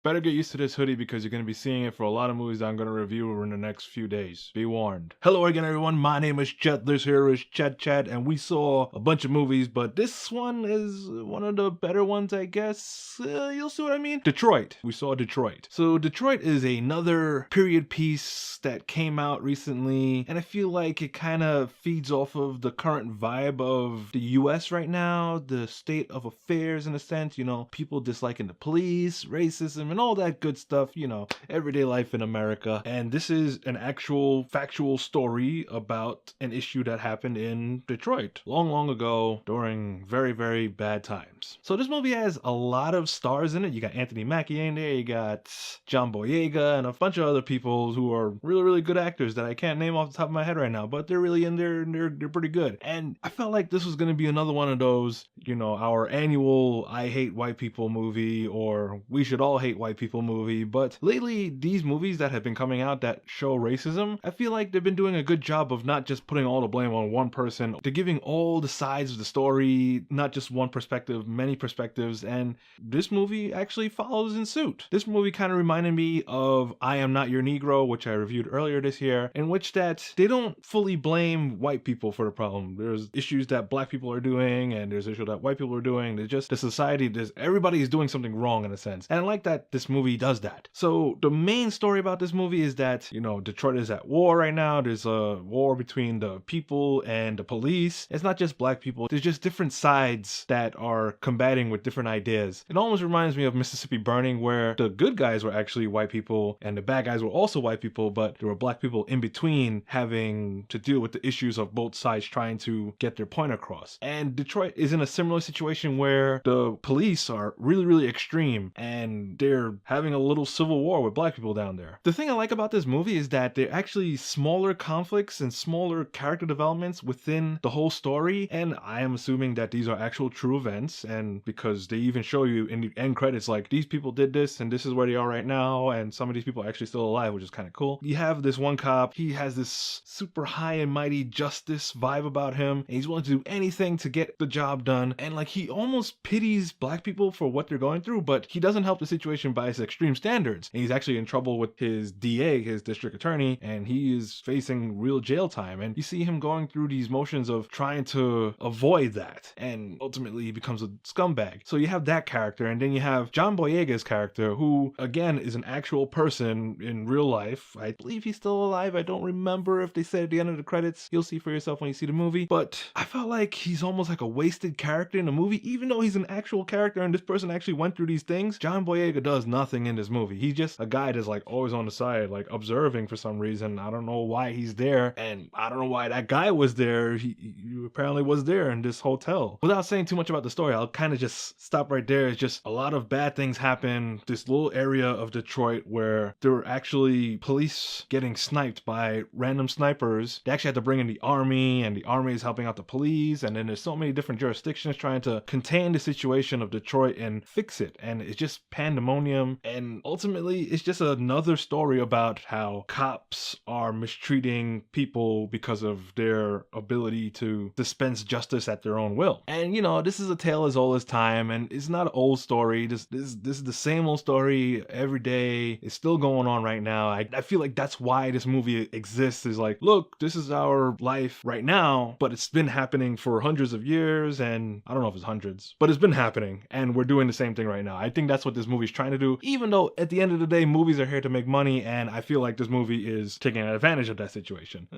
Better get used to this hoodie because you're going to be seeing it for a lot of movies that I'm going to review in the next few days. Be warned. Hello again, everyone. My name is Chet. This here is ChetChat, and we saw a bunch of movies, but this one is one of the better ones, I guess. You'll see what I mean. Detroit. We saw Detroit. So Detroit is another period piece that came out recently, and I feel like it kind of feeds off of the current vibe of the US right now, the state of affairs in a sense, you know, people disliking the police, racism, and all that good stuff, you know, everyday life in America. And this is an actual factual story about an issue that happened in Detroit long ago during very, very bad times. So this movie has a lot of stars in it. You got Anthony Mackie in there, you got John Boyega, and a bunch of other people who are really good actors that I can't name off the top of my head right now, but they're really in there and they're pretty good. And I felt like this was going to be another one of those, you know, our annual I hate white people movie or we should all hate white people movie. But lately, these movies that have been coming out that show racism, I feel like they've been doing a good job of not just putting all the blame on one person. They're giving all the sides of the story, not just one perspective, many perspectives. And this movie actually follows in suit. This movie kind of reminded me of I Am Not Your Negro, which I reviewed earlier this year, in which that they don't fully blame white people for the problem. There's issues that black people are doing, and there's issues that white people are doing. There's just the society, everybody is doing something wrong in a sense. And I like that this movie does that. So the main story about this movie is that, you know, Detroit is at war right now. There's a war between the people and the police. It's not just black people. There's just different sides that are combating with different ideas. It almost reminds me of Mississippi Burning, where the good guys were actually white people and the bad guys were also white people, but there were black people in between having to deal with the issues of both sides trying to get their point across. And Detroit is in a similar situation where the police are really extreme and they're having a little civil war with black people down there. The thing I like about this movie is that they're actually smaller conflicts and smaller character developments within the whole story, and I am assuming that these are actual true events, and because they even show you in the end credits like these people did this and this is where they are right now, and some of these people are actually still alive, which is kind of cool. You have this one cop, he has this super high and mighty justice vibe about him, and he's willing to do anything to get the job done, and like he almost pities black people for what they're going through, but he doesn't help the situation by his extreme standards, and he's actually in trouble with his DA, his district attorney, and he is facing real jail time. And you see him going through these motions of trying to avoid that, and ultimately he becomes a scumbag. So you have that character, and then you have John Boyega's character, who again is an actual person in real life. I believe he's still alive. I don't remember if they said at the end of the credits. You'll see for yourself when you see the movie. But I felt like he's almost like a wasted character in the movie, even though he's an actual character and this person actually went through these things. John Boyega does nothing in this movie. He's just a guy that's like always on the side, like observing for some reason. I don't know why he's there, and I don't know why that guy was there. He apparently was there in this hotel. Without saying too much about the story, I'll kind of just stop right there. It's just a lot of bad things happen. This little area of Detroit where there were actually police getting sniped by random snipers. They actually had to bring in the army, and the army is helping out the police, and then there's so many different jurisdictions trying to contain the situation of Detroit and fix it, and it's just pandemonium. And ultimately it's just another story about how cops are mistreating people because of their ability to dispense justice at their own will. And you know, this is a tale as old as time, and it's not an old story. This is the same old story every day. It's still going on right now. I feel like that's why this movie exists, is like, look, this is our life right now, but it's been happening for hundreds of years, and I don't know if it's hundreds, but it's been happening, and we're doing the same thing right now. I think that's what this movie's trying to do, even though at the end of the day, movies are here to make money, and I feel like this movie is taking advantage of that situation.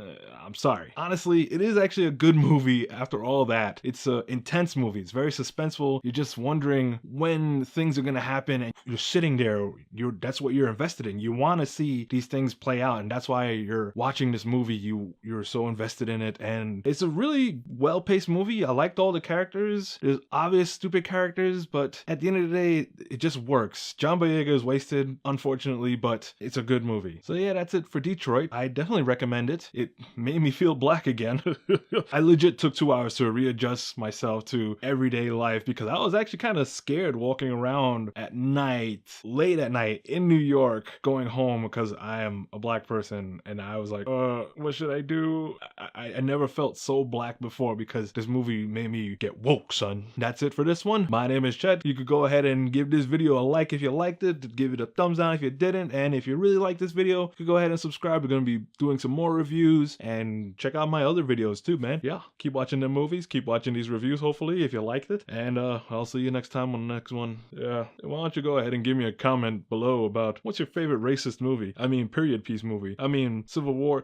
I'm sorry. Honestly, it is actually a good movie after all that. It's an intense movie. It's very suspenseful. You're just wondering when things are gonna happen, and you're sitting there. That's what you're invested in. You want to see these things play out, and that's why you're watching this movie. You're so invested in it, and it's a really well-paced movie. I liked all the characters. There's obvious stupid characters, but at the end of the day, it just works. John Boyega is wasted, unfortunately, but it's a good movie. So yeah, that's it for Detroit. I definitely recommend it. It made me feel black again. I legit took 2 hours to readjust myself to everyday life because I was actually kind of scared walking around at night, late at night in New York, going home because I am a black person, and I was like, what should I do? I never felt so black before because this movie made me get woke, son. That's it for this one. My name is Chet. You could go ahead and give this video a like if you liked it, give it a thumbs down if you didn't, and if you really like this video, you can go ahead and subscribe. We're gonna be doing some more reviews, and check out my other videos too, man. Yeah, keep watching the movies, keep watching these reviews, hopefully, if you liked it, and I'll see you next time on the next one. Yeah, why don't you go ahead and give me a comment below about what's your favorite racist movie? I mean, period piece movie. I mean, Civil War.